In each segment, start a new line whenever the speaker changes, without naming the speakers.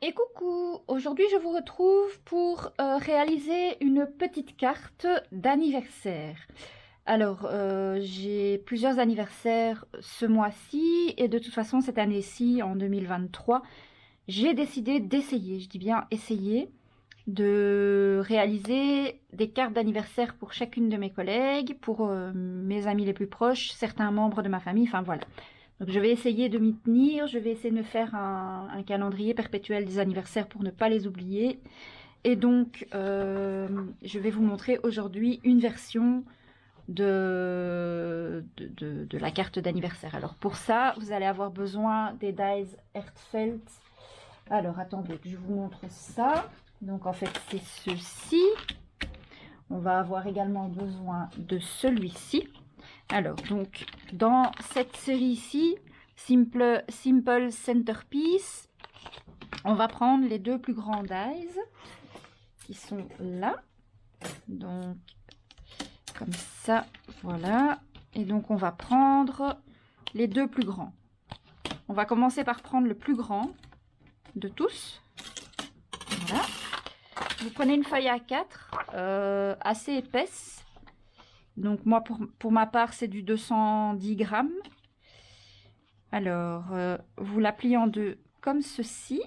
Et coucou, aujourd'hui je vous retrouve pour réaliser une petite carte d'anniversaire. Alors, j'ai plusieurs anniversaires ce mois-ci et de toute façon cette année-ci, en 2023, j'ai décidé d'essayer, je dis bien essayer, de réaliser des cartes d'anniversaire pour chacune de mes collègues, pour mes amis les plus proches, certains membres de ma famille, enfin voilà. Donc je vais essayer de m'y tenir, je vais essayer de me faire un calendrier perpétuel des anniversaires pour ne pas les oublier. Et donc je vais vous montrer aujourd'hui une version de la carte d'anniversaire. Alors pour ça, vous allez avoir besoin des dies Herzfeld. Alors attendez que je vous montre ça. Donc en fait c'est ceci. On va avoir également besoin de celui-ci. Alors, donc, dans cette série-ci, Simple Centerpiece, on va prendre les deux plus grands dies qui sont là. Donc, comme ça, voilà. Et donc, on va prendre les deux plus grands. On va commencer par prendre le plus grand de tous. Voilà. Vous prenez une feuille A4 assez épaisse. Donc moi, pour ma part, c'est du 210 grammes. Alors, vous la pliez en deux comme ceci,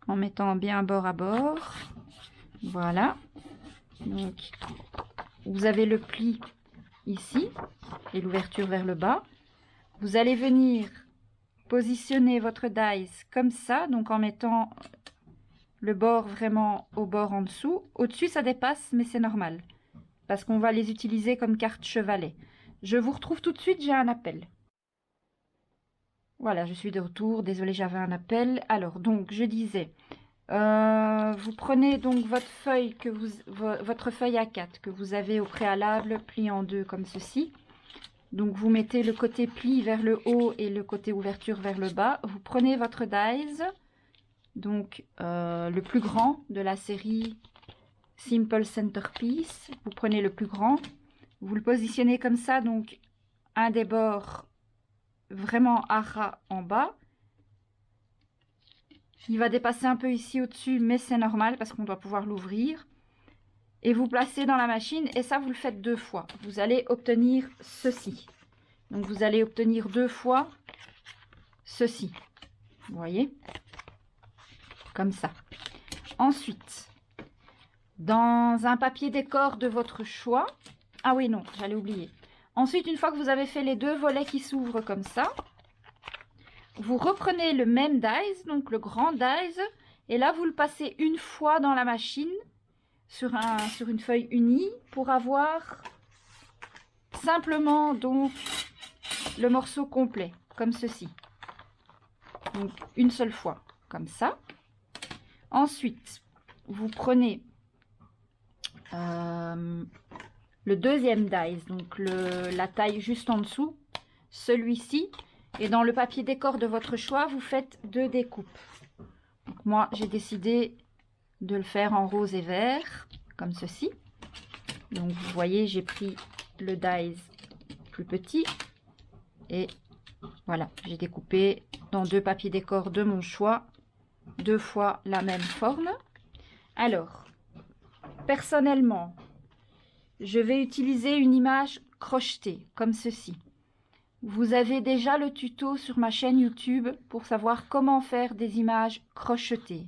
en mettant bien bord à bord. Voilà. Donc, vous avez le pli ici et l'ouverture vers le bas. Vous allez venir positionner votre dice comme ça, donc en mettant le bord vraiment au bord en dessous. Au-dessus, ça dépasse, mais c'est normal, parce qu'on va les utiliser comme carte chevalet. Je vous retrouve tout de suite, j'ai un appel. Voilà, je suis de retour. Désolée, j'avais un appel. Alors, donc, je disais, vous prenez donc votre feuille votre feuille A4 que vous avez au préalable pliée en deux comme ceci. Donc, vous mettez le côté pli vers le haut et le côté ouverture vers le bas. Vous prenez votre dies, donc le plus grand de la série Simple Centerpiece. Vous prenez le plus grand, vous le positionnez comme ça, donc un des bords vraiment à ras en bas. Il va dépasser un peu ici au-dessus, mais c'est normal parce qu'on doit pouvoir l'ouvrir. Et vous placez dans la machine, et ça vous le faites deux fois. Vous allez obtenir ceci. Donc vous allez obtenir deux fois ceci. Vous voyez? Comme ça. Ensuite, dans un papier décor de votre choix. Ah oui, non, j'allais oublier. Ensuite, une fois que vous avez fait les deux volets qui s'ouvrent comme ça, vous reprenez le même dies, donc le grand dies, et là vous le passez une fois dans la machine sur une feuille unie pour avoir simplement donc le morceau complet, comme ceci. Donc une seule fois, comme ça. Ensuite, vous prenez le deuxième dies, donc la taille juste en dessous, celui-ci. Et dans le papier décor de votre choix, vous faites deux découpes. Donc moi, j'ai décidé de le faire en rose et vert, comme ceci. Donc vous voyez, j'ai pris le dies plus petit. Et voilà, j'ai découpé dans deux papiers décor de mon choix, deux fois la même forme. Alors, personnellement, je vais utiliser une image crochetée, comme ceci. Vous avez déjà le tuto sur ma chaîne YouTube pour savoir comment faire des images crochetées.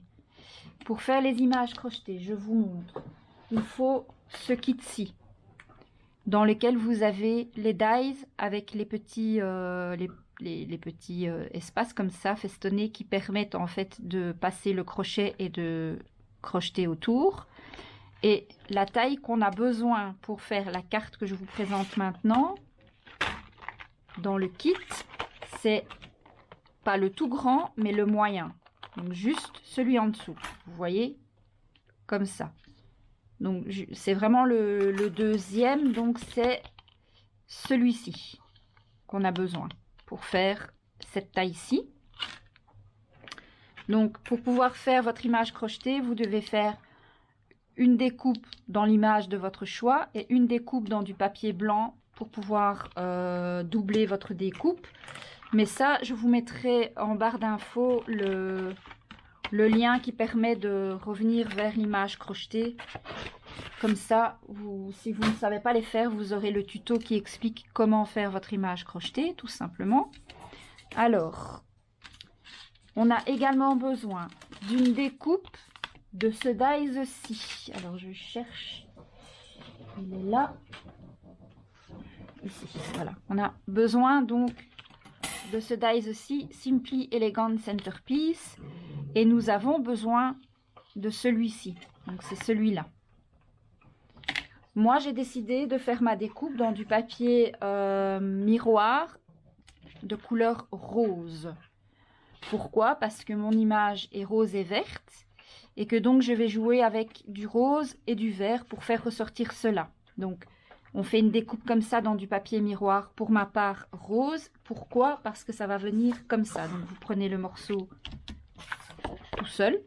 Pour faire les images crochetées, je vous montre. Il faut ce kit-ci, dans lequel vous avez les dies avec les petits, espaces comme ça, festonnés, qui permettent en fait de passer le crochet et de crocheter autour. Et la taille qu'on a besoin pour faire la carte que je vous présente maintenant, dans le kit, c'est pas le tout grand, mais le moyen. Donc juste celui en dessous. Vous voyez? Comme ça. Donc c'est vraiment le deuxième, donc c'est celui-ci qu'on a besoin pour faire cette taille-ci. Donc pour pouvoir faire votre image crochetée, vous devez faire une découpe dans l'image de votre choix et une découpe dans du papier blanc pour pouvoir doubler votre découpe. Mais ça, je vous mettrai en barre d'infos le lien qui permet de revenir vers l'image crochetée. Comme ça, si vous ne savez pas les faire, vous aurez le tuto qui explique comment faire votre image crochetée, tout simplement. Alors, on a également besoin d'une découpe de ce dies-ci. Alors, je cherche. Il est là. Ici, voilà. On a besoin donc de ce dies-ci, Simply Elegant Centerpiece. Et nous avons besoin de celui-ci. Donc, c'est celui-là. Moi, j'ai décidé de faire ma découpe dans du papier miroir de couleur rose. Pourquoi? Parce que mon image est rose et verte et que donc je vais jouer avec du rose et du vert pour faire ressortir cela. Donc, on fait une découpe comme ça dans du papier miroir, pour ma part rose. Pourquoi? Parce que ça va venir comme ça. Donc, vous prenez le morceau tout seul,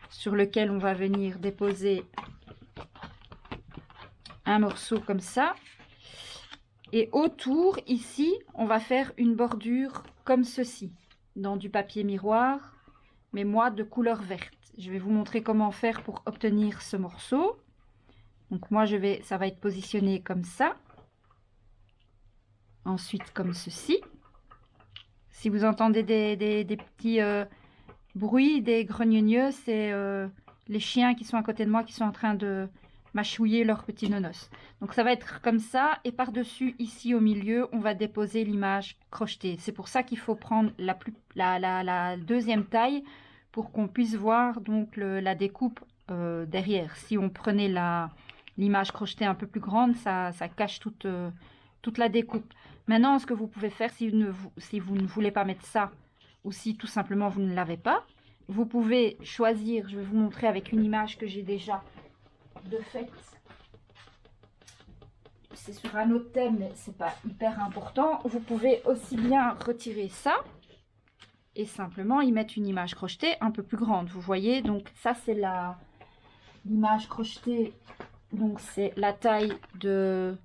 sur lequel on va venir déposer un morceau comme ça. Et autour, ici, on va faire une bordure comme ceci, dans du papier miroir, mais moi de couleur verte. Je vais vous montrer comment faire pour obtenir ce morceau. Donc moi, ça va être positionné comme ça. Ensuite, comme ceci. Si vous entendez des petits bruits, des grogneux, c'est les chiens qui sont à côté de moi qui sont en train de mâchouiller leurs petits nonos. Donc ça va être comme ça, et par-dessus, ici au milieu, on va déposer l'image crochetée. C'est pour ça qu'il faut prendre la deuxième taille pour qu'on puisse voir donc la découpe derrière. Si on prenait l'image crochetée un peu plus grande, ça cache toute la découpe. Maintenant, ce que vous pouvez faire, si vous ne voulez pas mettre ça, ou si tout simplement vous ne l'avez pas, vous pouvez choisir, je vais vous montrer avec une image que j'ai déjà de fait. C'est sur un autre thème, mais c'est pas hyper important. Vous pouvez aussi bien retirer ça et simplement y mettre une image crochetée un peu plus grande. Vous voyez, donc ça c'est l'image crochetée, donc c'est la taille de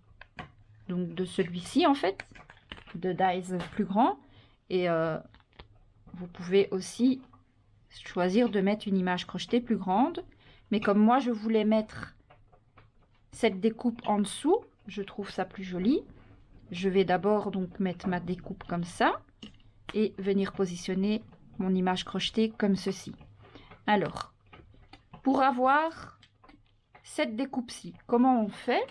celui-ci en fait, de dies plus grand. Et vous pouvez aussi choisir de mettre une image crochetée plus grande. Mais comme moi, je voulais mettre cette découpe en dessous, je trouve ça plus joli. Je vais d'abord donc mettre ma découpe comme ça et venir positionner mon image crochetée comme ceci. Alors, pour avoir cette découpe-ci, comment on fait?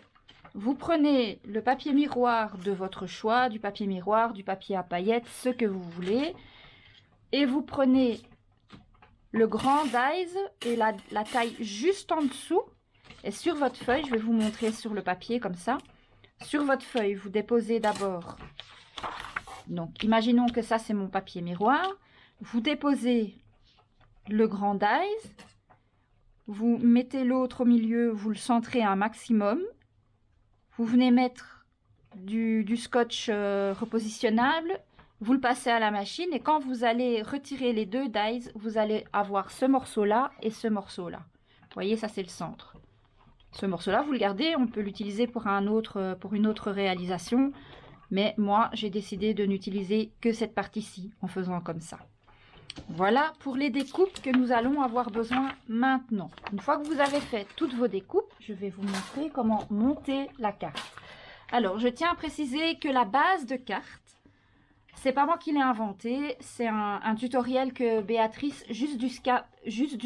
Vous prenez le papier miroir de votre choix, du papier miroir, du papier à paillettes, ce que vous voulez, et vous prenez le grand dies et la taille juste en dessous. Et sur votre feuille, je vais vous montrer sur le papier comme ça. Sur votre feuille, vous déposez d'abord, donc imaginons que ça c'est mon papier miroir. Vous déposez le grand dies, vous mettez l'autre au milieu, vous le centrez un maximum. Vous venez mettre du scotch repositionnable. Vous le passez à la machine et quand vous allez retirer les deux dies, vous allez avoir ce morceau-là et ce morceau-là. Vous voyez, ça c'est le centre. Ce morceau-là, vous le gardez, on peut l'utiliser pour une autre réalisation. Mais moi, j'ai décidé de n'utiliser que cette partie-ci en faisant comme ça. Voilà pour les découpes que nous allons avoir besoin maintenant. Une fois que vous avez fait toutes vos découpes, je vais vous montrer comment monter la carte. Alors, je tiens à préciser que la base de carte, c'est pas moi qui l'ai inventé, c'est un tutoriel que Béatrice, juste du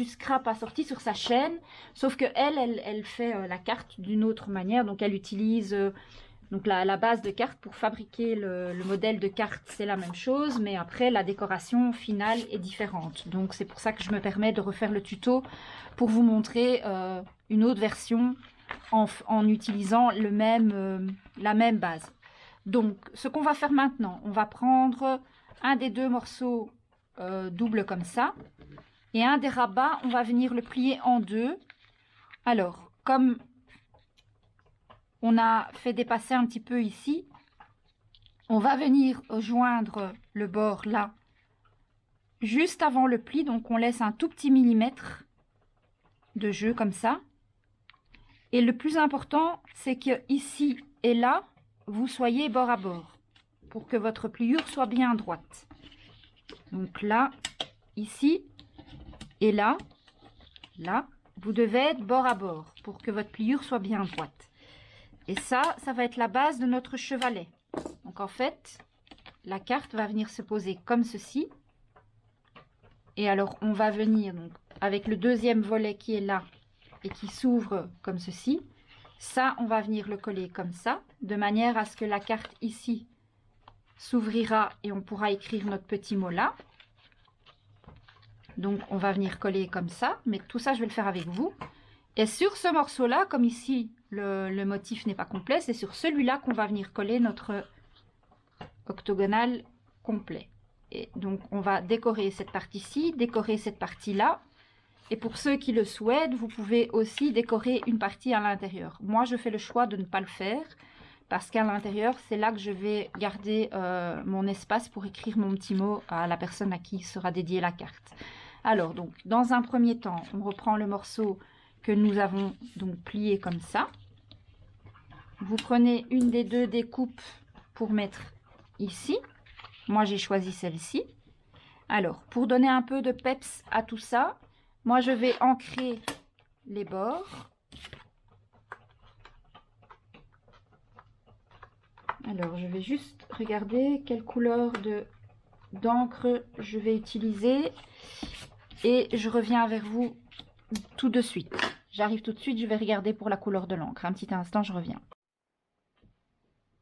scrap, a sorti sur sa chaîne. Sauf que elle fait la carte d'une autre manière, donc elle utilise donc la base de carte pour fabriquer le modèle de carte, c'est la même chose, mais après la décoration finale est différente. Donc c'est pour ça que je me permets de refaire le tuto pour vous montrer une autre version en utilisant la même base. Donc, ce qu'on va faire maintenant, on va prendre un des deux morceaux double comme ça. Et un des rabats, on va venir le plier en deux. Alors, comme on a fait dépasser un petit peu ici, on va venir joindre le bord là, juste avant le pli. Donc, on laisse un tout petit millimètre de jeu comme ça. Et le plus important, c'est que ici et là, vous soyez bord à bord. pour que votre pliure soit bien droite. Donc là, ici et là, vous devez être bord à bord pour que votre pliure soit bien droite. Et ça va être la base de notre chevalet. Donc en fait, la carte va venir se poser comme ceci. Et alors, on va venir donc avec le deuxième volet qui est là et qui s'ouvre comme ceci. Ça, on va venir le coller comme ça, de manière à ce que la carte ici s'ouvrira et on pourra écrire notre petit mot là. Donc, on va venir coller comme ça, mais tout ça, je vais le faire avec vous. Et sur ce morceau-là, comme ici, le motif n'est pas complet, c'est sur celui-là qu'on va venir coller notre octogonal complet. Et donc, on va décorer cette partie-ci, décorer cette partie-là. Et pour ceux qui le souhaitent, vous pouvez aussi décorer une partie à l'intérieur. Moi, je fais le choix de ne pas le faire parce qu'à l'intérieur, c'est là que je vais garder mon espace pour écrire mon petit mot à la personne à qui sera dédiée la carte. Alors, donc, dans un premier temps, on reprend le morceau que nous avons donc plié comme ça. Vous prenez une des deux découpes pour mettre ici. Moi, j'ai choisi celle-ci. Alors, pour donner un peu de peps à tout ça, moi, je vais ancrer les bords. Alors, je vais juste regarder quelle couleur d'encre je vais utiliser. Et je reviens vers vous tout de suite. J'arrive tout de suite, je vais regarder pour la couleur de l'encre. Un petit instant, je reviens.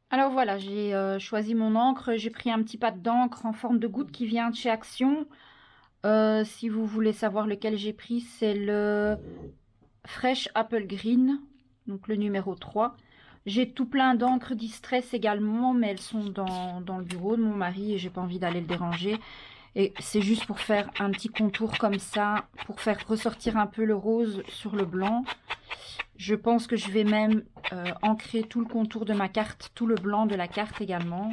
Alors voilà, j'ai choisi mon encre. J'ai pris un petit pad d'encre en forme de goutte qui vient de chez Action. Si vous voulez savoir lequel j'ai pris, c'est le Fresh Apple Green, donc le numéro 3. J'ai tout plein d'encre Distress également, mais elles sont dans le bureau de mon mari et j'ai pas envie d'aller le déranger. Et c'est juste pour faire un petit contour comme ça, pour faire ressortir un peu le rose sur le blanc. Je pense que je vais même ancrer tout le contour de ma carte, tout le blanc de la carte également,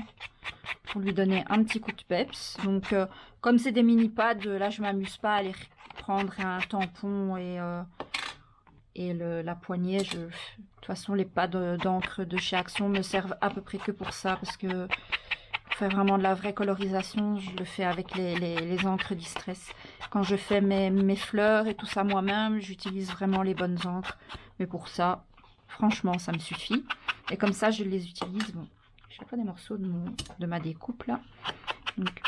pour lui donner un petit coup de peps. Donc, comme c'est des mini pads, là, je m'amuse pas à aller prendre un tampon et la poignée. De toute façon, les pads d'encre de chez Action me servent à peu près que pour ça, parce que pour faire vraiment de la vraie colorisation, je le fais avec les encres Distress. Quand je fais mes fleurs et tout ça moi-même, j'utilise vraiment les bonnes encres. Mais pour ça, franchement, ça me suffit. Et comme ça, je les utilise. Bon, je fais pas des morceaux de ma découpe là. Donc,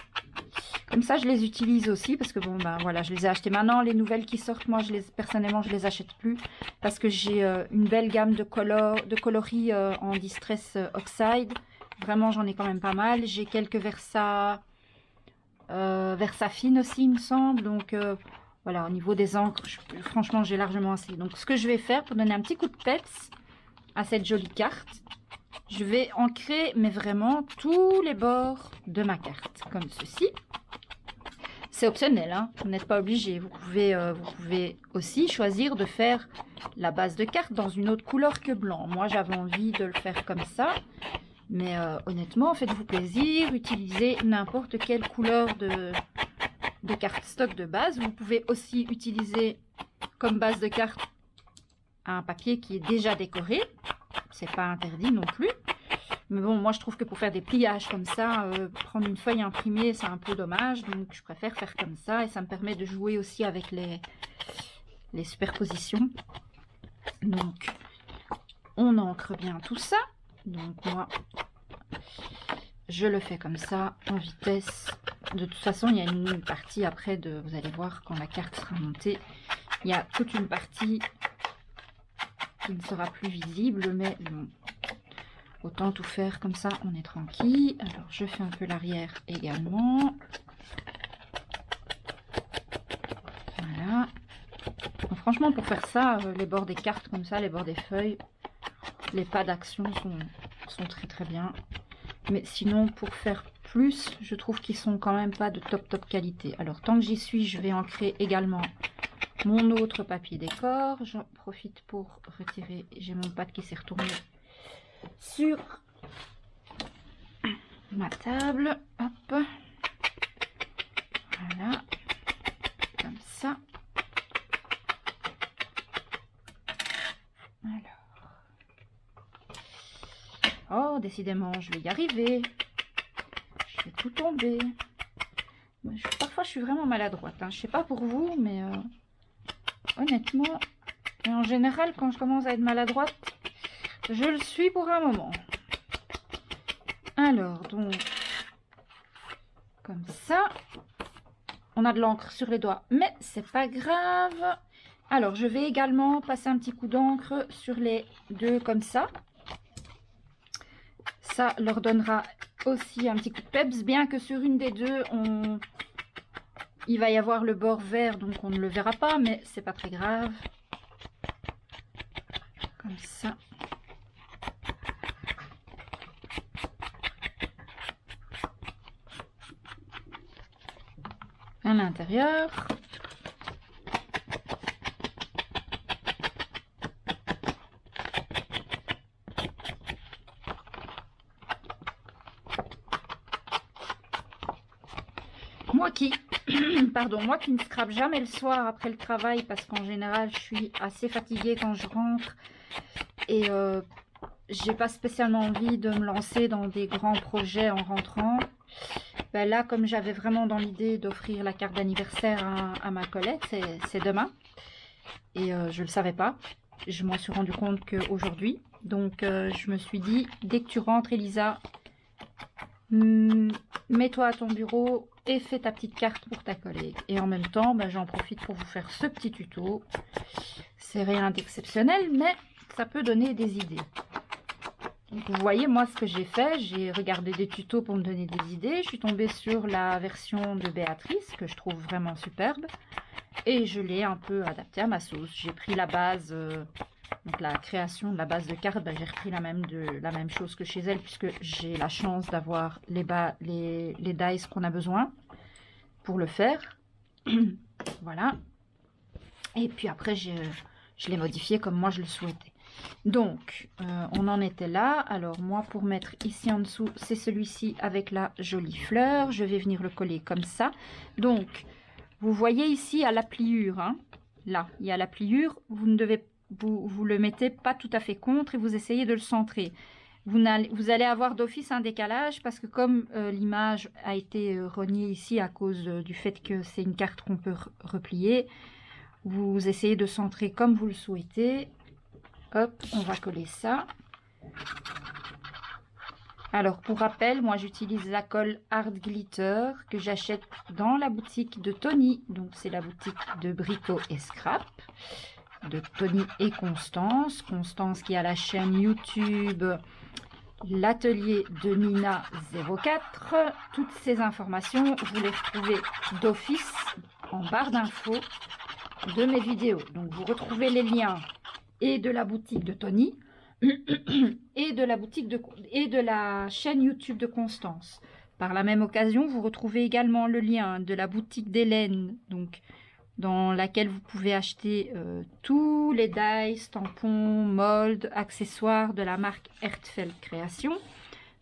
comme ça, je les utilise aussi parce que bon, ben voilà, je les ai achetées maintenant. Les nouvelles qui sortent, moi, personnellement, je les achète plus parce que j'ai une belle gamme de coloris en Distress Oxide. Vraiment, j'en ai quand même pas mal. J'ai quelques Versa fine aussi, il me semble. Donc, voilà, au niveau des encres, franchement, j'ai largement assez. Donc, ce que je vais faire pour donner un petit coup de peps à cette jolie carte, je vais ancrer, mais vraiment, tous les bords de ma carte, comme ceci. C'est optionnel, hein, vous n'êtes pas obligé. Vous pouvez aussi choisir de faire la base de carte dans une autre couleur que blanc. Moi, j'avais envie de le faire comme ça. Mais honnêtement, faites-vous plaisir, utilisez n'importe quelle couleur de cardstock de base. Vous pouvez aussi utiliser comme base de carte un papier qui est déjà décoré. C'est pas interdit non plus. Mais bon, moi je trouve que pour faire des pliages comme ça, prendre une feuille imprimée, c'est un peu dommage. Donc je préfère faire comme ça et ça me permet de jouer aussi avec les superpositions. Donc on ancre bien tout ça. Donc moi, je le fais comme ça, en vitesse. De toute façon, il y a une partie après, vous allez voir, quand la carte sera montée, il y a toute une partie qui ne sera plus visible, mais bon, autant tout faire comme ça, on est tranquille. Alors, je fais un peu l'arrière également. Voilà. Donc, franchement, pour faire ça, les bords des cartes comme ça, les bords des feuilles, les pas d'action sont très très bien. Mais sinon, pour faire plus, je trouve qu'ils sont quand même pas de top qualité. Alors, tant que j'y suis, je vais ancrer également mon autre papier décor. J'en profite pour retirer. J'ai mon pad qui s'est retourné sur ma table. Hop. Voilà. Comme ça. Alors. Oh, décidément, je vais y arriver. tout tomber. Parfois, je suis vraiment maladroite. Hein. Je sais pas pour vous, mais honnêtement, et en général, quand je commence à être maladroite, je le suis pour un moment. Alors, donc, comme ça, on a de l'encre sur les doigts, mais c'est pas grave. Alors, je vais également passer un petit coup d'encre sur les deux comme ça. Ça leur donnera aussi un petit coup de peps, bien que sur une des deux, il va y avoir le bord vert, donc on ne le verra pas, mais c'est pas très grave. Comme ça. À l'intérieur. Moi qui ne scrape jamais le soir après le travail, parce qu'en général je suis assez fatiguée quand je rentre et j'ai pas spécialement envie de me lancer dans des grands projets en rentrant. Ben là, comme j'avais vraiment dans l'idée d'offrir la carte d'anniversaire à ma Colette, c'est demain. Et je le savais pas. Je m'en suis rendu compte qu'aujourd'hui. Donc je me suis dit, dès que tu rentres, Elisa, mets-toi à ton bureau et fais ta petite carte pour ta collègue. Et en même temps, ben, j'en profite pour vous faire ce petit tuto. C'est rien d'exceptionnel, mais ça peut donner des idées. Donc, vous voyez, moi, ce que j'ai fait, j'ai regardé des tutos pour me donner des idées. Je suis tombée sur la version de Béatrice, que je trouve vraiment superbe. Et je l'ai un peu adaptée à ma sauce. J'ai pris la base, donc la création de la base de carte, ben, j'ai repris la même chose que chez elle, puisque j'ai la chance d'avoir les dice qu'on a besoin pour le faire. Voilà. Et puis après, je l'ai modifié comme moi je le souhaitais. Donc, on en était là. Alors, moi, pour mettre ici en dessous, c'est celui-ci avec la jolie fleur. Je vais venir le coller comme ça. Donc, vous voyez ici à la pliure, hein, là, il y a la pliure. Vous ne devez, vous le mettez pas tout à fait contre et vous essayez de le centrer. Vous allez avoir d'office un décalage parce que comme l'image a été reniée ici à cause du fait que c'est une carte qu'on peut replier, vous essayez de centrer comme vous le souhaitez. Hop, on va coller ça. Alors, pour rappel, moi j'utilise la colle Art Glitter que j'achète dans la boutique de Tony. Donc, c'est la boutique de Brico et Scrap de Tony et Constance. Constance qui a la chaîne YouTube L'Atelier de Nina 04. Toutes ces informations, vous les retrouvez d'office en barre d'infos de mes vidéos. Donc, vous retrouvez les liens et de la boutique de Tony et de la chaîne YouTube de Constance. Par la même occasion, vous retrouvez également le lien de la boutique d'Hélène, donc dans laquelle vous pouvez acheter tous les dice, tampons, moldes, accessoires de la marque Hertfeld Création.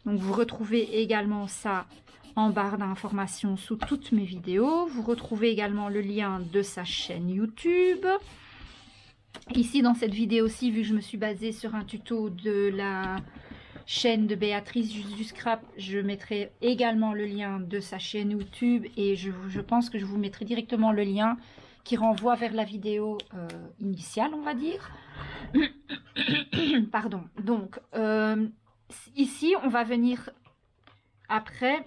Donc vous retrouvez également ça en barre d'informations sous toutes mes vidéos. Vous retrouvez également le lien de sa chaîne YouTube. Ici, dans cette vidéo-ci, vu que je me suis basée sur un tuto de la chaîne de Béatrice du Scrap, je mettrai également le lien de sa chaîne YouTube et je pense que je vous mettrai directement le lien qui renvoie vers la vidéo initiale, on va dire. Pardon. Donc, ici, on va venir après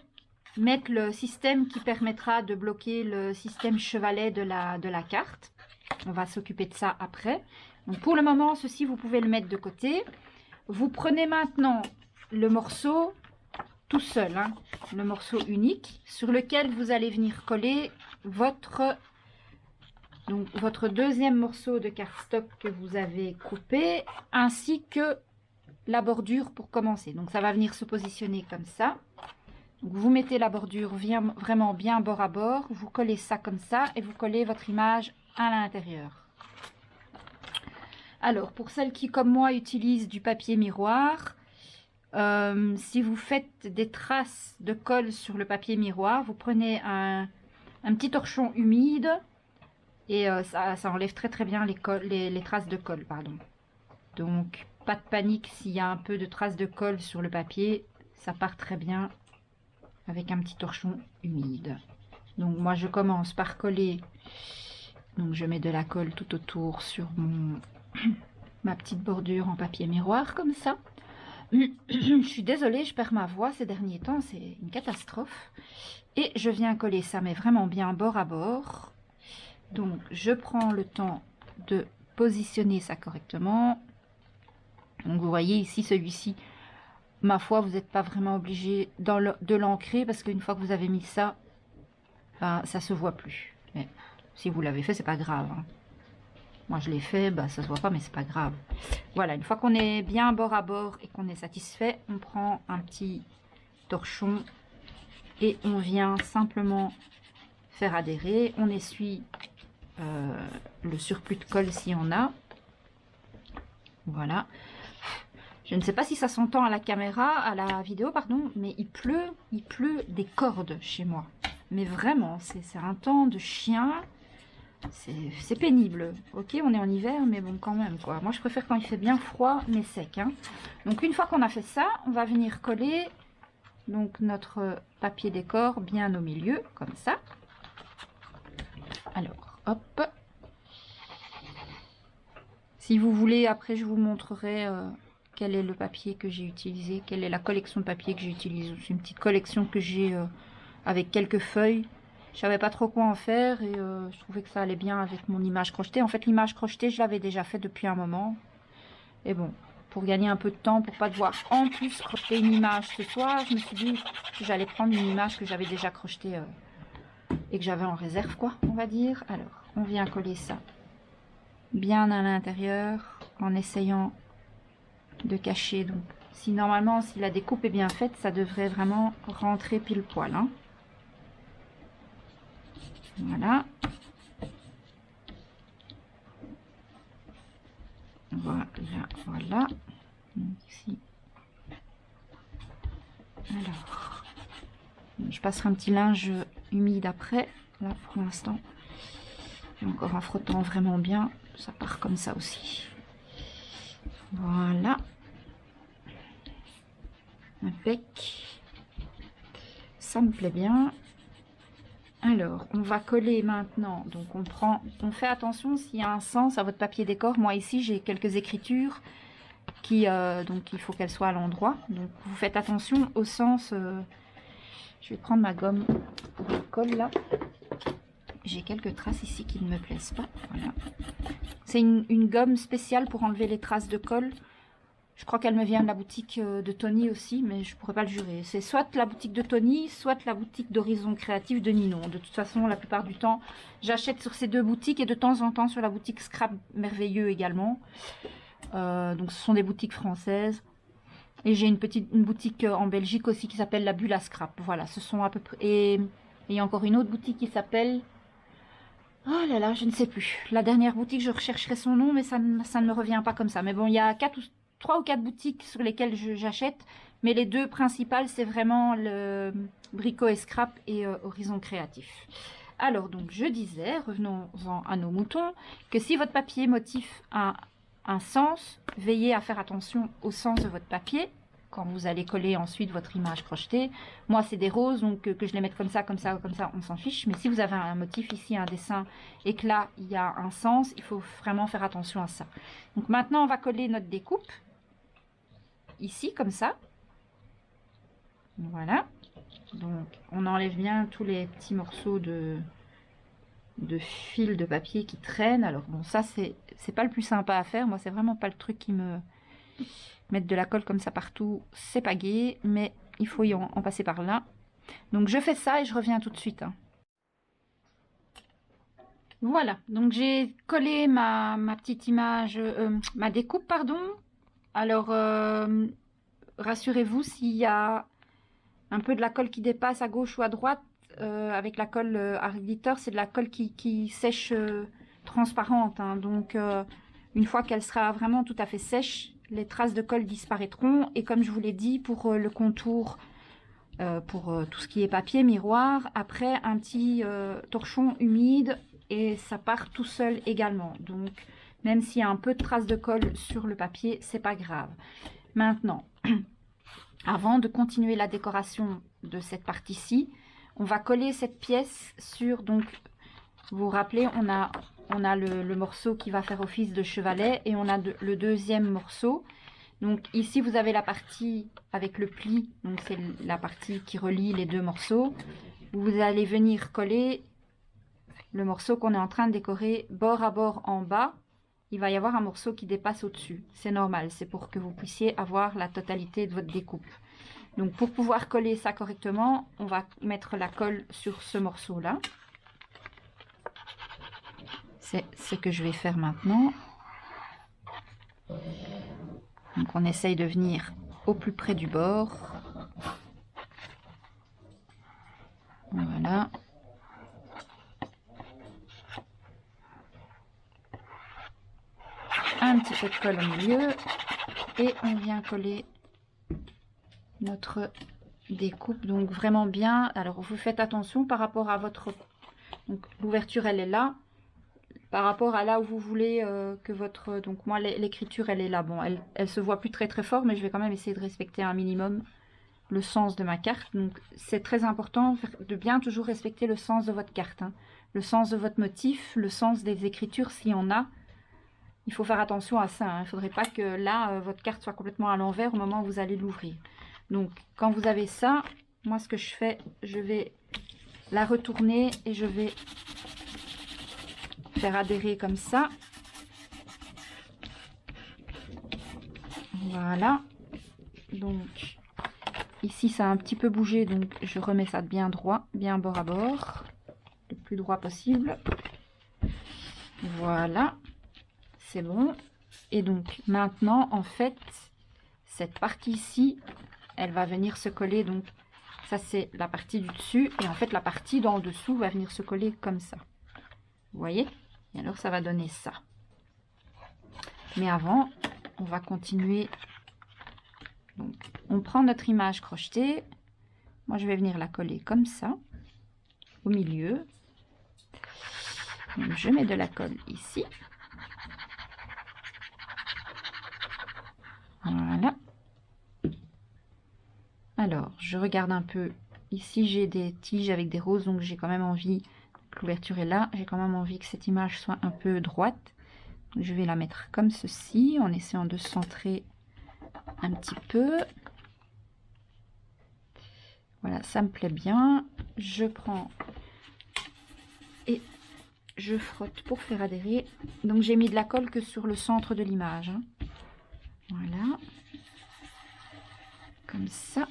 mettre le système qui permettra de bloquer le système chevalet de la carte. On va s'occuper de ça après. Donc pour le moment, ceci, vous pouvez le mettre de côté. Vous prenez maintenant le morceau tout seul, hein, le morceau unique, sur lequel vous allez venir coller votre deuxième morceau de cardstock que vous avez coupé, ainsi que la bordure pour commencer. Donc ça va venir se positionner comme ça. Donc, vous mettez la bordure vraiment bien bord à bord, vous collez ça comme ça et vous collez votre image à l'intérieur. Alors, pour celles qui, comme moi, utilisent du papier miroir, si vous faites des traces de colle sur le papier miroir, vous prenez un petit torchon humide et ça enlève très bien les traces de colle. Pardon. Donc, pas de panique s'il y a un peu de traces de colle sur le papier, ça part très bien avec un petit torchon humide. Donc moi je commence par coller, donc je mets de la colle tout autour sur ma petite bordure en papier miroir comme ça. Je suis désolée, je perds ma voix ces derniers temps, c'est une catastrophe. Et je viens coller ça, mais vraiment bien bord à bord. Donc je prends le temps de positionner ça correctement. Donc vous voyez ici, celui-ci, ma foi, vous n'êtes pas vraiment obligé de l'ancrer parce qu'une fois que vous avez mis ça, ben, ça se voit plus. Mais si vous l'avez fait, c'est pas grave. Hein. Moi je l'ai fait, ben, ça se voit pas, mais c'est pas grave. Voilà, une fois qu'on est bien bord à bord et qu'on est satisfait, on prend un petit torchon et on vient simplement faire adhérer. On essuie le surplus de colle s'il y en a. Voilà. Je ne sais pas si ça s'entend à la caméra, à la vidéo, pardon, mais il pleut des cordes chez moi. Mais vraiment, c'est un temps de chien. C'est pénible. Ok, on est en hiver, mais bon, quand même, quoi. Moi, je préfère quand il fait bien froid, mais sec. Hein. Donc, une fois qu'on a fait ça, on va venir coller donc notre papier décor bien au milieu, comme ça. Alors, hop. Si vous voulez, après, je vous montrerai quel est le papier que j'ai utilisé, quelle est la collection de papier que j'ai utilisé. C'est une petite collection que j'ai avec quelques feuilles. Je savais pas trop quoi en faire et je trouvais que ça allait bien avec mon image crochetée. En fait, l'image crochetée, je l'avais déjà fait depuis un moment. Et bon, pour gagner un peu de temps, pour pas devoir en plus crocheter une image ce soir, je me suis dit que j'allais prendre une image que j'avais déjà crochetée et que j'avais en réserve, quoi, on va dire. Alors, on vient coller ça bien à l'intérieur en essayant de cacher. Donc, si normalement, si la découpe est bien faite, ça devrait vraiment rentrer pile poil. Hein. Voilà. Voilà, voilà. Donc, ici. Alors, je passerai un petit linge humide après. Là, pour l'instant, et encore en frottant vraiment bien, ça part comme ça aussi. Voilà. Impec. Ça me plaît bien. Alors, on va coller maintenant. Donc, on fait attention s'il y a un sens à votre papier décor. Moi, ici, j'ai quelques écritures qui, donc, il faut qu'elles soient à l'endroit. Donc, vous faites attention au sens. Je vais prendre ma gomme pour le colle là. J'ai quelques traces ici qui ne me plaisent pas. Voilà. C'est une gomme spéciale pour enlever les traces de colle. Je crois qu'elle me vient de la boutique de Tony aussi, mais je ne pourrais pas le jurer. C'est soit la boutique de Tony, soit la boutique d'Horizon Créatif de Ninon. De toute façon, la plupart du temps, j'achète sur ces deux boutiques et de temps en temps sur la boutique Scrap Merveilleux également. Donc, ce sont des boutiques françaises. Et j'ai une boutique en Belgique aussi qui s'appelle la Bulle à Scrap. Voilà, ce sont à peu près... Et il y a encore une autre boutique qui s'appelle... Oh là là, je ne sais plus. La dernière boutique, je rechercherai son nom, mais ça ne me revient pas comme ça. Mais bon, il y a 3 ou 4 boutiques sur lesquelles j'achète. Mais les deux principales, c'est vraiment le Brico et Scrap et Horizon Créatif. Alors, donc, je disais, revenons-en à nos moutons, que si votre papier motif a un sens, veillez à faire attention au sens de votre papier quand vous allez coller ensuite votre image crochetée. Moi, c'est des roses, donc que je les mette comme ça, comme ça, comme ça, on s'en fiche. Mais si vous avez un motif ici, un dessin, et que là, il y a un sens, il faut vraiment faire attention à ça. Donc maintenant, on va coller notre découpe. Ici, comme ça. Voilà. Donc, on enlève bien tous les petits morceaux de fil de papier qui traînent. Alors, bon, ça, c'est pas le plus sympa à faire. Moi, c'est vraiment pas le truc qui me... Mettre de la colle comme ça partout, c'est pas gai, mais il faut y en passer par là. Donc, je fais ça et je reviens tout de suite. Hein. Voilà, donc j'ai collé ma petite image, ma découpe, pardon. Alors, rassurez-vous, s'il y a un peu de la colle qui dépasse à gauche ou à droite, avec la colle Art Glitter, c'est de la colle qui sèche transparente. Hein. Donc, une fois qu'elle sera vraiment tout à fait sèche, les traces de colle disparaîtront. Et comme je vous l'ai dit, pour le contour, pour tout ce qui est papier, miroir, après un petit torchon humide et ça part tout seul également. Donc, même s'il y a un peu de traces de colle sur le papier, c'est pas grave. Maintenant, Avant de continuer la décoration de cette partie-ci, on va coller cette pièce sur, donc, vous vous rappelez, on a le morceau qui va faire office de chevalet et on a le deuxième morceau. Donc ici, vous avez la partie avec le pli, donc c'est la partie qui relie les deux morceaux. Vous allez venir coller le morceau qu'on est en train de décorer bord à bord en bas. Il va y avoir un morceau qui dépasse au-dessus. C'est normal, c'est pour que vous puissiez avoir la totalité de votre découpe. Donc pour pouvoir coller ça correctement, on va mettre la colle sur ce morceau-là. C'est ce que je vais faire maintenant. Donc on essaye de venir au plus près du bord. Voilà. Un petit peu de colle au milieu et on vient coller notre découpe, donc vraiment bien. Alors vous faites attention par rapport à votre, donc l'ouverture elle est là, par rapport à là où vous voulez que votre, donc moi l'écriture elle est là, bon elle se voit plus très fort, mais je vais quand même essayer de respecter un minimum le sens de ma carte. Donc c'est très important de bien toujours respecter le sens de votre carte, hein. Le sens de votre motif, le sens des écritures s'il y en a. Il faut faire attention à ça, hein. Il ne faudrait pas que là, votre carte soit complètement à l'envers au moment où vous allez l'ouvrir. Donc, quand vous avez ça, moi, ce que je fais, je vais la retourner et je vais faire adhérer comme ça. Voilà. Donc, ici, ça a un petit peu bougé, donc je remets ça bien droit, bien bord à bord, le plus droit possible. Voilà. C'est bon. Et donc maintenant, en fait, cette partie-ci, elle va venir se coller. Donc ça, c'est la partie du dessus. Et en fait, la partie d'en dessous va venir se coller comme ça. Vous voyez? Et alors, ça va donner ça. Mais avant, on va continuer. Donc, on prend notre image crochetée. Moi, je vais venir la coller comme ça, au milieu. Donc, je mets de la colle ici. Voilà. Alors, je regarde un peu. Ici, j'ai des tiges avec des roses, donc j'ai quand même envie, l'ouverture est là, j'ai quand même envie que cette image soit un peu droite. Donc, je vais la mettre comme ceci, en essayant de centrer un petit peu. Voilà, ça me plaît bien. Je prends et je frotte pour faire adhérer. Donc, j'ai mis de la colle que sur le centre de l'image, hein. Voilà. Comme ça.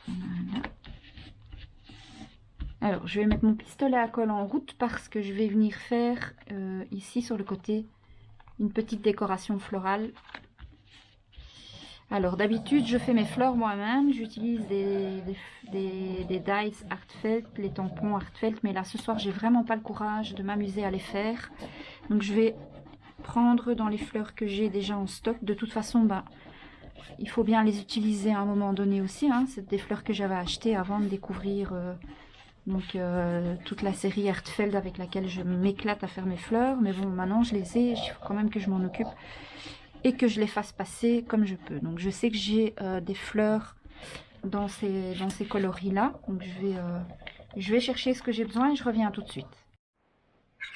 Voilà. Alors, je vais mettre mon pistolet à colle en route parce que je vais venir faire ici sur le côté une petite décoration florale. Alors, d'habitude, je fais mes fleurs moi-même. J'utilise des dies Artfelt, les tampons Artfelt, mais là, ce soir, j'ai vraiment pas le courage de m'amuser à les faire. Donc, je vais prendre dans les fleurs que j'ai déjà en stock. De toute façon, ben, il faut bien les utiliser à un moment donné aussi, hein. C'est des fleurs que j'avais achetées avant de découvrir toute la série Artfelt avec laquelle je m'éclate à faire mes fleurs. Mais bon, maintenant, je les ai, il faut quand même que je m'en occupe et que je les fasse passer comme je peux. Donc, je sais que j'ai des fleurs dans ces coloris-là. Donc, je vais chercher ce que j'ai besoin et je reviens tout de suite.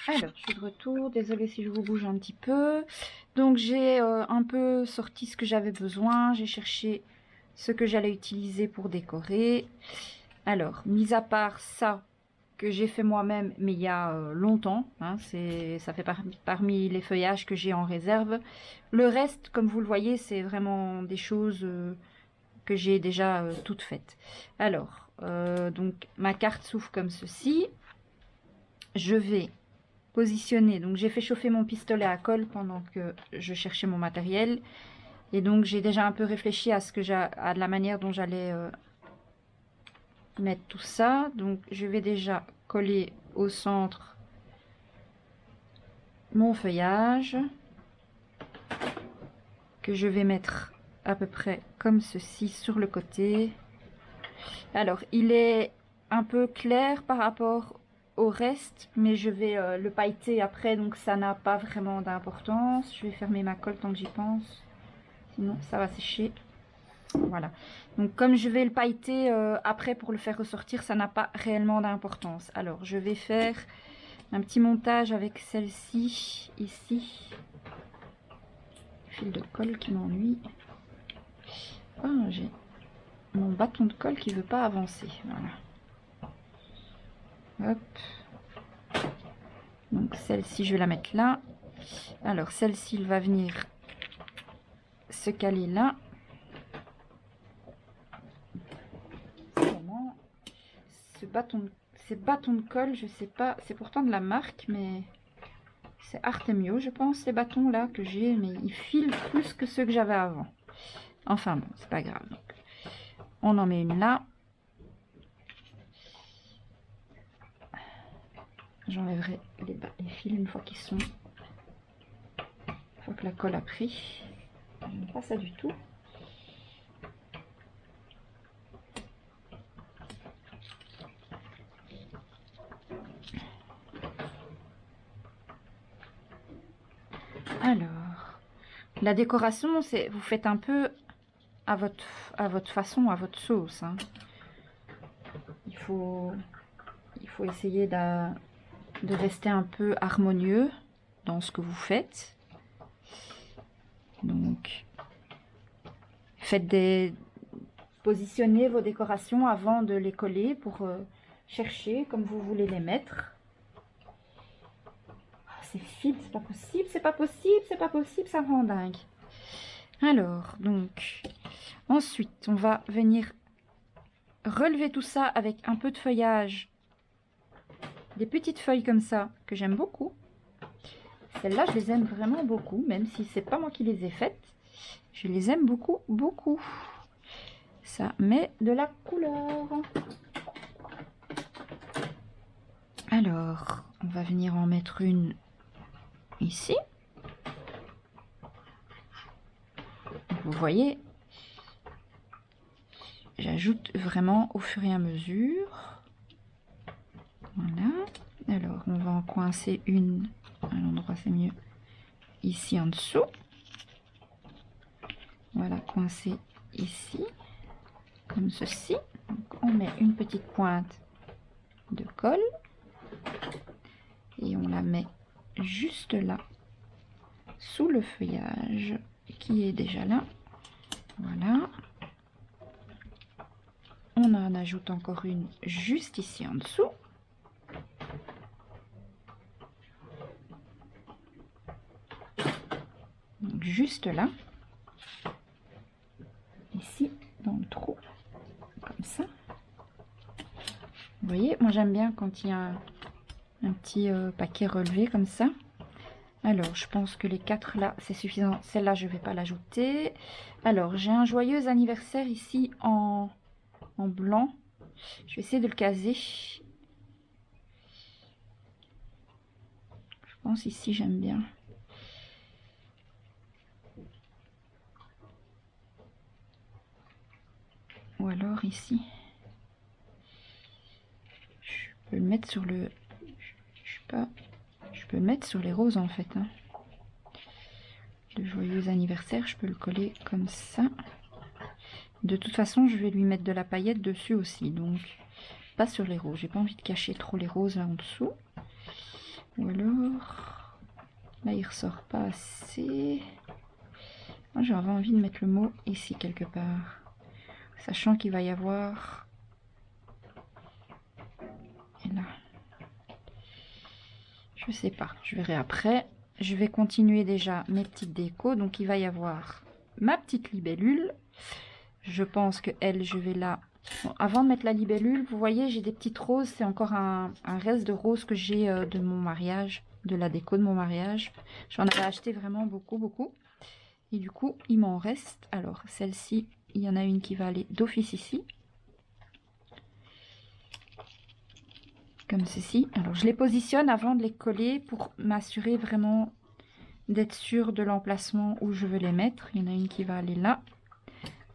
Alors, je suis de retour. Désolée si je vous bouge un petit peu. Donc, j'ai un peu sorti ce que j'avais besoin. J'ai cherché ce que j'allais utiliser pour décorer. Alors, mis à part ça que j'ai fait moi-même, mais il y a longtemps, hein, ça fait parmi les feuillages que j'ai en réserve. Le reste, comme vous le voyez, c'est vraiment des choses que j'ai déjà toutes faites. Alors, donc ma carte s'ouvre comme ceci. Je vais positionner, donc j'ai fait chauffer mon pistolet à colle pendant que je cherchais mon matériel. Et donc j'ai déjà un peu réfléchi à la manière dont j'allais mettre tout ça. Donc je vais déjà coller au centre mon feuillage que je vais mettre à peu près comme ceci sur le côté. Alors il est un peu clair par rapport au reste, mais je vais le pailleter après, donc ça n'a pas vraiment d'importance. Je vais fermer ma colle tant que j'y pense, sinon ça va sécher. Voilà. Donc comme je vais le pailleter après pour le faire ressortir, ça n'a pas réellement d'importance. Alors je vais faire un petit montage avec celle-ci ici. Fil de colle qui m'ennuie. Ah, j'ai mon bâton de colle qui veut pas avancer. Voilà. Hop. Donc celle-ci, je vais la mettre là. Alors celle-ci, elle va venir se caler là. Vraiment, ces bâtons de colle, je sais pas, c'est pourtant de la marque, mais c'est Artemio, je pense, ces bâtons là que j'ai, mais ils filent plus que ceux que j'avais avant. Enfin bon, c'est pas grave. Donc, on en met une là. J'enlèverai les fils une fois qu'ils sont, une fois que la colle a pris. J'aime pas ça du tout. Alors, la décoration, c'est vous faites un peu à votre façon, à votre sauce. Hein. Il faut essayer de rester un peu harmonieux dans ce que vous faites. Donc, positionnez vos décorations avant de les coller pour chercher comme vous voulez les mettre. Ces fils, c'est pas possible, c'est pas possible, c'est pas possible, ça me rend dingue. Alors, donc, ensuite, on va venir relever tout ça avec un peu de feuillage. Des petites feuilles comme ça, que j'aime beaucoup. Celles-là, je les aime vraiment beaucoup, même si c'est pas moi qui les ai faites. Je les aime beaucoup, beaucoup. Ça met de la couleur. Alors, on va venir en mettre une ici. Vous voyez, j'ajoute vraiment au fur et à mesure. Voilà. Alors, on va en coincer une à l'endroit, c'est mieux, ici en dessous. Voilà, coincer ici, comme ceci. Donc, on met une petite pointe de colle et on la met juste là, sous le feuillage qui est déjà là. Voilà. On en ajoute encore une juste ici en dessous. Donc juste là. Ici, dans le trou. Comme ça. Vous voyez, moi j'aime bien quand il y a un petit paquet relevé comme ça. Alors, je pense que les 4 là, c'est suffisant. Celle-là, je ne vais pas l'ajouter. Alors, j'ai un joyeux anniversaire ici en blanc. Je vais essayer de le caser. Je pense ici, j'aime bien. Ou alors ici. Je peux le mettre sur le... Je sais pas. Je peux le mettre sur les roses en fait. Hein. Le joyeux anniversaire, je peux le coller comme ça. De toute façon, je vais lui mettre de la paillette dessus aussi. Donc, pas sur les roses. J'ai pas envie de cacher trop les roses là en dessous. Ou alors... Là, il ressort pas assez. Moi, j'avais envie de mettre le mot ici quelque part. Sachant qu'il va y avoir... Et là. Je sais pas. Je verrai après. Je vais continuer déjà mes petites décos. Donc, il va y avoir ma petite libellule. Je pense que elle, je vais la... Bon, avant de mettre la libellule, vous voyez, j'ai des petites roses. C'est encore un reste de roses que j'ai de mon mariage, de la déco de mon mariage. J'en avais acheté vraiment beaucoup, beaucoup. Et du coup, il m'en reste. Alors, celle-ci, il y en a une qui va aller d'office ici. Comme ceci. Alors, je les positionne avant de les coller pour m'assurer vraiment d'être sûre de l'emplacement où je veux les mettre. Il y en a une qui va aller là.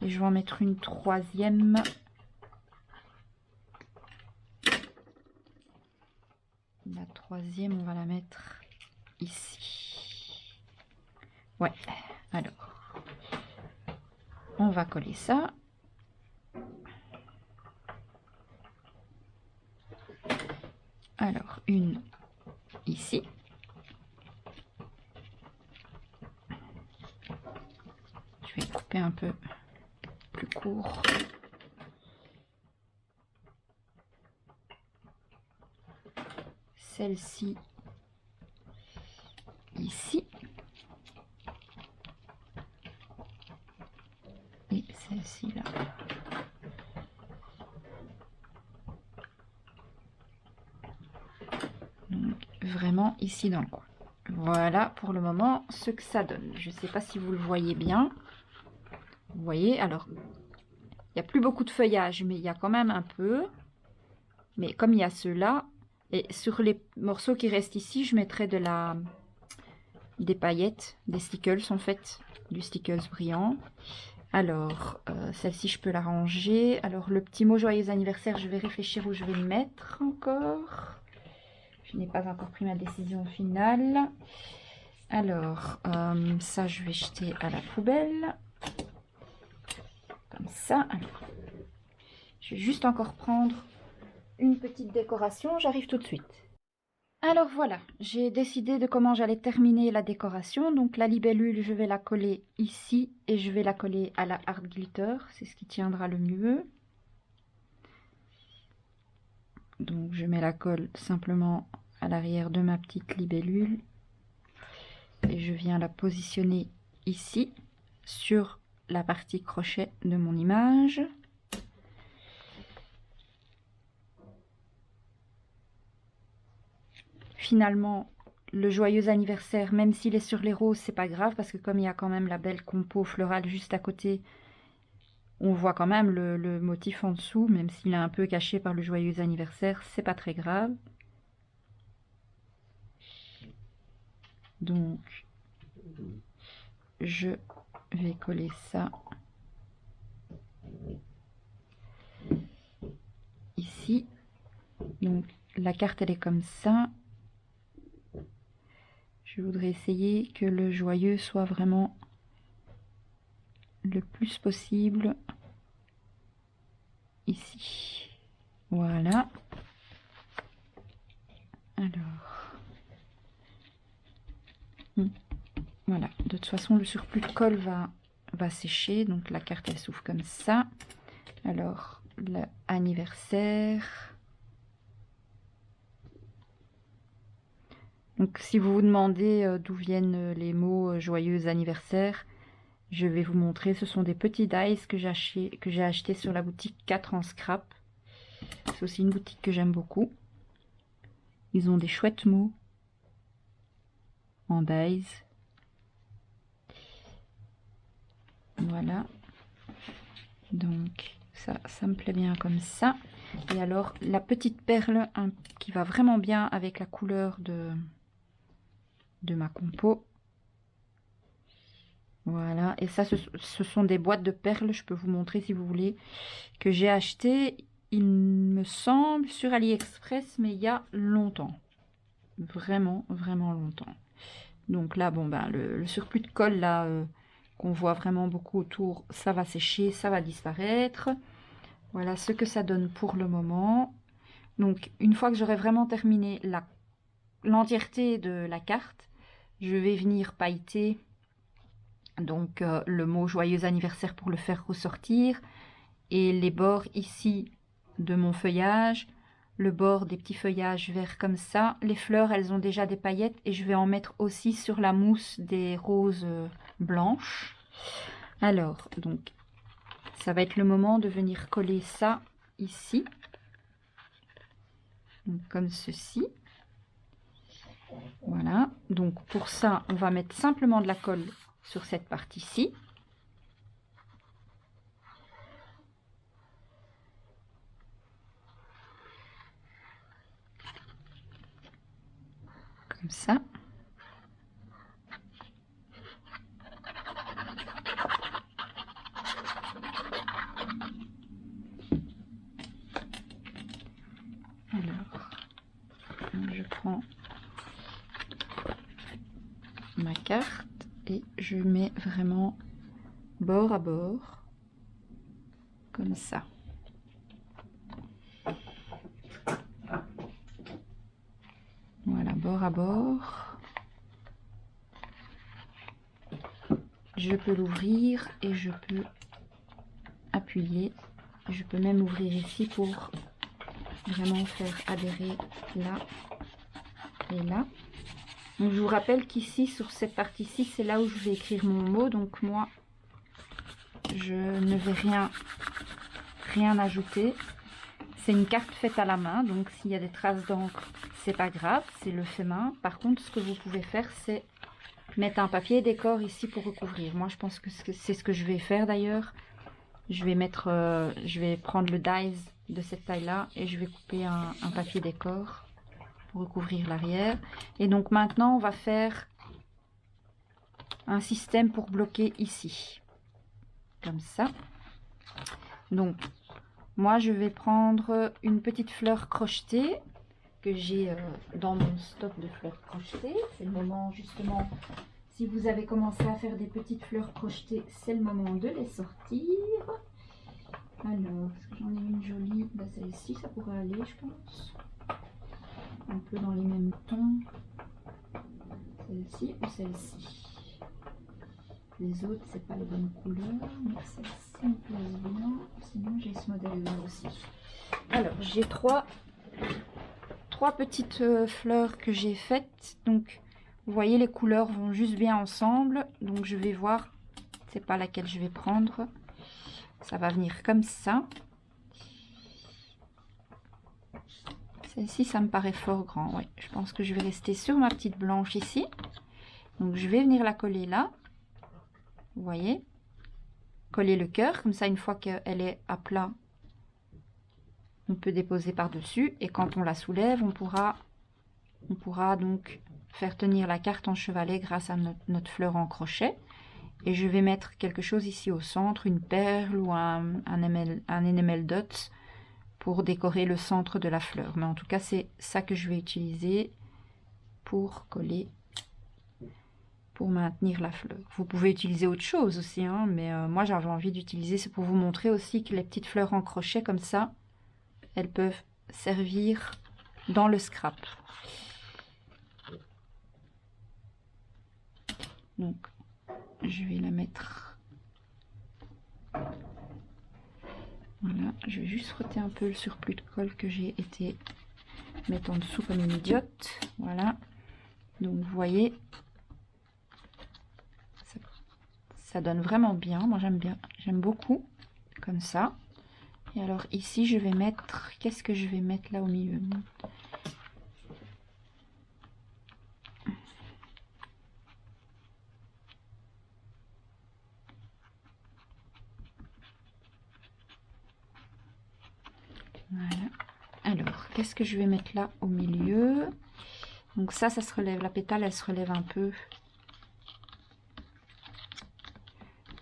Et je vais en mettre une troisième. La troisième, on va la mettre ici. Ouais, alors. on va coller ça. Alors, une ici. Je vais couper un peu plus court. Celle-ci ici. Et celle-ci là. Donc vraiment ici dans le coin. Voilà pour le moment ce que ça donne. Je ne sais pas si vous le voyez bien. Vous voyez, alors il n'y a plus beaucoup de feuillage, mais il y a quand même un peu. Mais comme il y a ceux-là, et sur les morceaux qui restent ici, je mettrai des paillettes, des stickles en fait, du stickles brillant. Alors, celle-ci, je peux la ranger. Alors, le petit mot joyeux anniversaire, je vais réfléchir où je vais le mettre encore. Je n'ai pas encore pris ma décision finale. Alors, ça, je vais jeter à la poubelle. Comme ça. Alors, je vais juste encore prendre une petite décoration. J'arrive tout de suite. Alors voilà, j'ai décidé de comment j'allais terminer la décoration. Donc la libellule, je vais la coller ici et je vais la coller à la Art Glitter. C'est ce qui tiendra le mieux. Donc je mets la colle simplement à l'arrière de ma petite libellule. Et je viens la positionner ici, sur la partie crochet de mon image. Finalement, le joyeux anniversaire, même s'il est sur les roses, c'est pas grave parce que comme il y a quand même la belle compo florale juste à côté, on voit quand même le motif en dessous, même s'il est un peu caché par le joyeux anniversaire, c'est pas très grave. Donc, je vais coller ça ici. Donc, la carte, elle est comme ça. Je voudrais essayer que le joyeux soit vraiment le plus possible ici. Voilà. Alors. Voilà. De toute façon, le surplus de colle va sécher. Donc, la carte, elle s'ouvre comme ça. Alors, l'anniversaire. Donc, si vous vous demandez d'où viennent les mots joyeux anniversaire, je vais vous montrer. Ce sont des petits dies que j'ai acheté sur la boutique 4 en scrap. C'est aussi une boutique que j'aime beaucoup. Ils ont des chouettes mots en dies. Voilà. Donc, ça me plaît bien comme ça. Et alors, la petite perle qui va vraiment bien avec la couleur de ma compo. Voilà, et ça, ce sont des boîtes de perles, je peux vous montrer si vous voulez, que j'ai acheté, il me semble, sur AliExpress, mais il y a longtemps. Vraiment, vraiment longtemps. Donc là, bon, ben, le surplus de colle, là, qu'on voit vraiment beaucoup autour, ça va sécher, ça va disparaître. Voilà ce que ça donne pour le moment. Donc, une fois que j'aurai vraiment terminé l'entièreté de la carte, je vais venir pailleter donc le mot joyeux anniversaire pour le faire ressortir et les bords ici de mon feuillage, le bord des petits feuillages verts comme ça. Les fleurs, elles ont déjà des paillettes et je vais en mettre aussi sur la mousse des roses blanches. Alors, donc, ça va être le moment de venir coller ça ici, donc, comme ceci. Voilà, donc pour ça, on va mettre simplement de la colle sur cette partie-ci. Comme ça. Alors, je prends ma carte et je mets vraiment bord à bord. comme ça. Voilà, bord à bord. Je peux l'ouvrir et je peux appuyer. Je peux même ouvrir ici pour vraiment faire adhérer là et là. Donc je vous rappelle qu'ici, sur cette partie-ci, c'est là où je vais écrire mon mot. Donc moi, je ne vais rien ajouter. C'est une carte faite à la main, donc s'il y a des traces d'encre, c'est pas grave, c'est le fait main. Par contre, ce que vous pouvez faire, c'est mettre un papier décor ici pour recouvrir. Moi, je pense que c'est ce que je vais faire d'ailleurs. Je vais prendre le dies de cette taille-là et je vais couper un papier décor pour recouvrir l'arrière. Et donc maintenant, on va faire un système pour bloquer ici, comme ça. Donc, moi, je vais prendre une petite fleur crochetée que j'ai dans mon stock de fleurs crochetées. C'est le moment, justement, si vous avez commencé à faire des petites fleurs crochetées, c'est le moment de les sortir. Alors, est-ce que j'en ai une jolie? Bah, celle-ci, ça pourrait aller, je pense. Un peu dans les mêmes tons. Celle-ci ou celle-ci. Les autres, c'est pas les bonnes couleurs, mais celle-ci me plaise bien. Sinon, j'ai ce modèle-là aussi. Alors, j'ai trois petites fleurs que j'ai faites. Donc, vous voyez, les couleurs vont juste bien ensemble. Donc, je vais voir, c'est pas laquelle je vais prendre. Ça va venir comme ça. Celle-ci, ça me paraît fort grand. Oui, je pense que je vais rester sur ma petite blanche ici. Donc, je vais venir la coller là. Vous voyez, coller le cœur, comme ça une fois qu'elle est à plat, on peut déposer par-dessus et quand on la soulève, on pourra donc faire tenir la carte en chevalet grâce à notre fleur en crochet. Et je vais mettre quelque chose ici au centre, une perle ou un enamel dot pour décorer le centre de la fleur. Mais en tout cas, c'est ça que je vais utiliser pour coller, pour maintenir la fleur. Vous pouvez utiliser autre chose aussi, hein, mais moi j'avais envie d'utiliser, c'est pour vous montrer aussi que les petites fleurs en crochet comme ça, elles peuvent servir dans le scrap. Donc je vais la mettre, voilà, je vais juste frotter un peu le surplus de colle que j'ai été mettre en dessous comme une idiote, voilà. Donc vous voyez, ça donne vraiment bien, moi j'aime bien, j'aime beaucoup comme ça. Et alors ici je vais mettre, qu'est-ce que je vais mettre là au milieu? Voilà. Alors qu'est-ce que je vais mettre là au milieu? Donc ça se relève, la pétale elle se relève un peu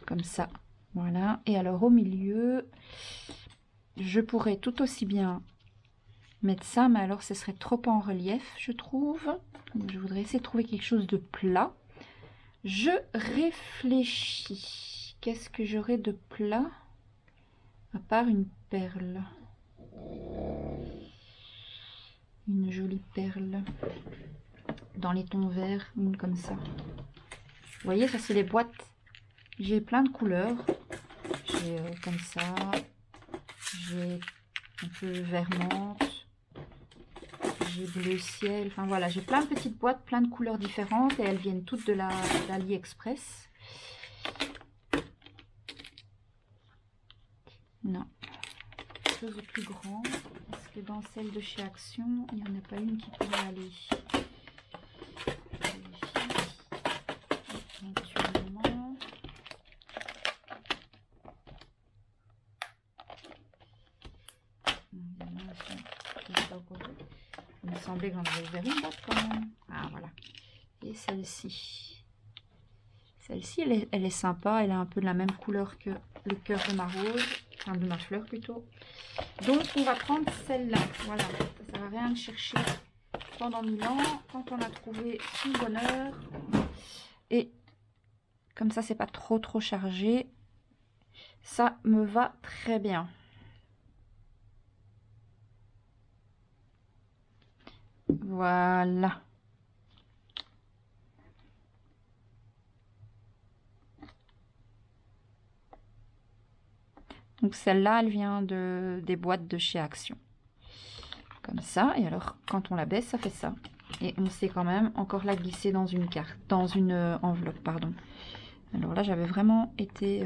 comme ça, voilà. Et alors au milieu, je pourrais tout aussi bien mettre ça, mais alors ce serait trop en relief, je trouve. Donc, je voudrais essayer de trouver quelque chose de plat. Je réfléchis. Qu'est-ce que j'aurais de plat à part une perle? Une jolie perle dans les tons verts, une comme ça. Vous voyez, ça c'est les boîtes. J'ai plein de couleurs. J'ai comme ça. J'ai un peu vert menthe. J'ai bleu ciel. Enfin voilà, j'ai plein de petites boîtes, plein de couleurs différentes et elles viennent toutes de l'AliExpress. Non. Quelque chose de plus grand. Parce que dans celle de chez Action, il n'y en a pas une qui pourrait aller. Éventuellement. Il me semblait que j'en avais ouvert une boîte quand même. Ah voilà. Et celle-ci. Celle-ci, elle est sympa. Elle a un peu de la même couleur que le cœur de ma rose. Enfin, de ma fleur plutôt. Donc, on va prendre celle-là. Voilà. Ça sert à rien de chercher pendant 1000 ans. Quand on a trouvé son bonheur. Et comme ça, c'est pas trop chargé. Ça me va très bien. Voilà. Donc celle-là, elle vient des boîtes de chez Action. Comme ça. Et alors, quand on la baisse, ça fait ça. Et on sait quand même encore la glisser dans une carte, dans une enveloppe, pardon. Alors là, j'avais vraiment été...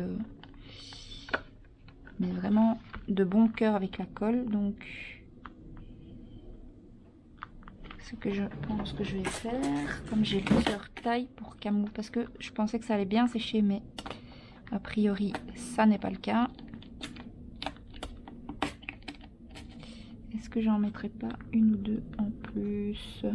mais vraiment de bon cœur avec la colle. Donc, ce que je pense que je vais faire, comme j'ai plusieurs tailles pour Camou, parce que je pensais que ça allait bien sécher, mais a priori, ça n'est pas le cas. Est-ce que j'en mettrai pas une ou deux en plus?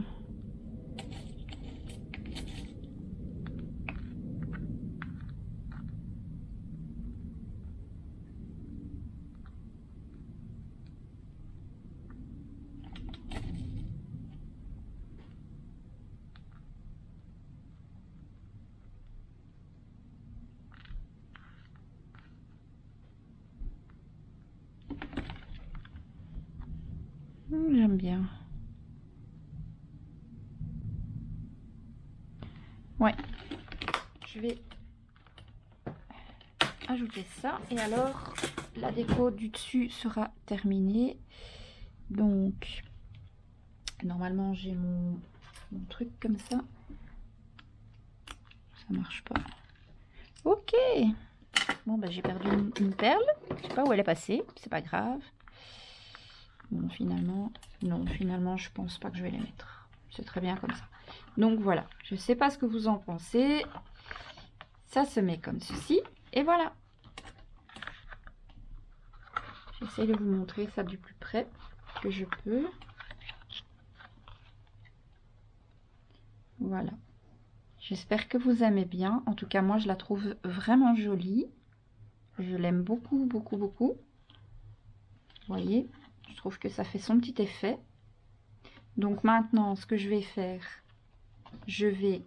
J'aime bien. Ouais. Je vais ajouter ça. Et alors, la déco du dessus sera terminée. Donc, normalement, j'ai mon truc comme ça. Ça marche pas. Ok. Bon, bah, j'ai perdu une perle. Je sais pas où elle est passée. C'est pas grave. Bon, finalement, non, finalement, je pense pas que je vais les mettre. C'est très bien comme ça. Donc voilà, je sais pas ce que vous en pensez. Ça se met comme ceci. Et voilà. J'essaie de vous montrer ça du plus près que je peux. Voilà. J'espère que vous aimez bien. En tout cas, moi, je la trouve vraiment jolie. Je l'aime beaucoup, beaucoup, beaucoup. Vous voyez, je trouve que ça fait son petit effet. Donc maintenant, ce que je vais faire, je vais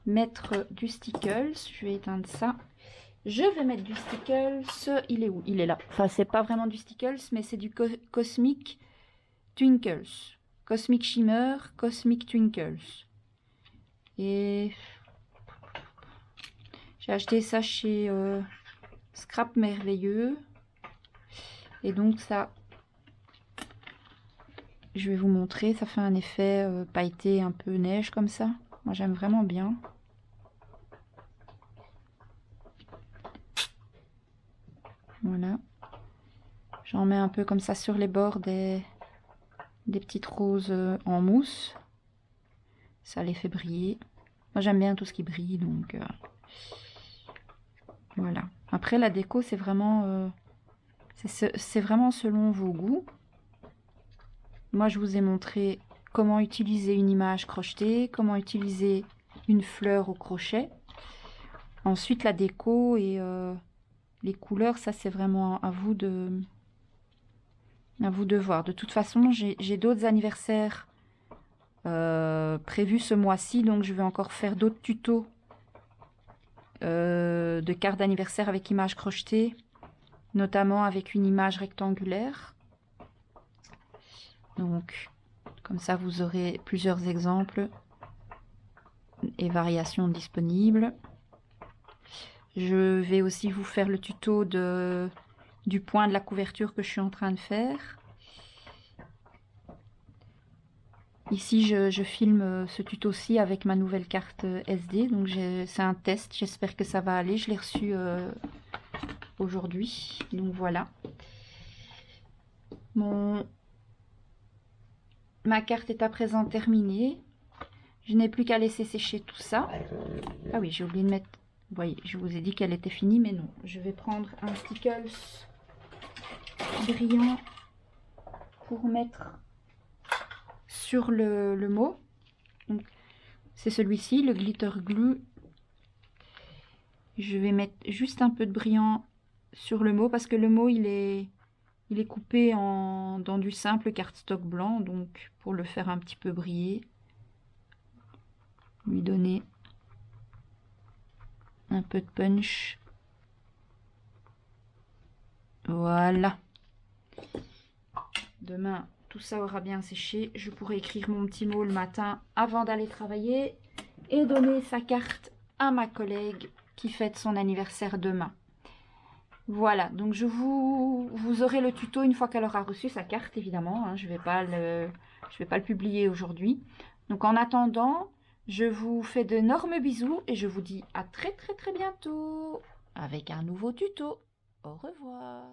mettre du Stickles. Je vais éteindre ça. Je vais mettre du Stickles. Il est où? Il est là. Enfin, c'est pas vraiment du Stickles, mais c'est du Cosmic Twinkles. Cosmic Shimmer, Cosmic Twinkles. Et j'ai acheté ça chez Scrap Merveilleux. Et donc ça, je vais vous montrer. Ça fait un effet pailleté, un peu neige comme ça. Moi, j'aime vraiment bien. Voilà. J'en mets un peu comme ça sur les bords des petites roses en mousse. Ça les fait briller. Moi, j'aime bien tout ce qui brille, donc voilà. Après, la déco, c'est vraiment, c'est vraiment selon vos goûts. Moi, je vous ai montré comment utiliser une image crochetée, comment utiliser une fleur au crochet. Ensuite, la déco et les couleurs, ça, c'est vraiment à vous de voir. De toute façon, j'ai d'autres anniversaires prévus ce mois-ci, donc je vais encore faire d'autres tutos de cartes d'anniversaire avec images crochetées, notamment avec une image rectangulaire. Donc, comme ça, vous aurez plusieurs exemples et variations disponibles. Je vais aussi vous faire le tuto du point de la couverture que je suis en train de faire. Ici, je filme ce tuto-ci avec ma nouvelle carte SD. Donc, c'est un test. J'espère que ça va aller. Je l'ai reçu aujourd'hui. Donc, voilà. Ma carte est à présent terminée. Je n'ai plus qu'à laisser sécher tout ça. Ah oui, j'ai oublié de mettre... Vous voyez, je vous ai dit qu'elle était finie, mais non. Je vais prendre un Stickles brillant pour mettre sur le mot. C'est celui-ci, le Glitter Glue. Je vais mettre juste un peu de brillant sur le mot parce que le mot, il est coupé dans du simple cardstock blanc. Donc, pour le faire un petit peu briller, lui donner un peu de punch. Voilà. Demain, tout ça aura bien séché. Je pourrai écrire mon petit mot le matin avant d'aller travailler et donner sa carte à ma collègue qui fête son anniversaire demain. Voilà, donc vous aurez le tuto une fois qu'elle aura reçu sa carte, évidemment. Hein, je vais pas le publier aujourd'hui. Donc en attendant, je vous fais d'énormes bisous et je vous dis à très très très bientôt avec un nouveau tuto. Au revoir.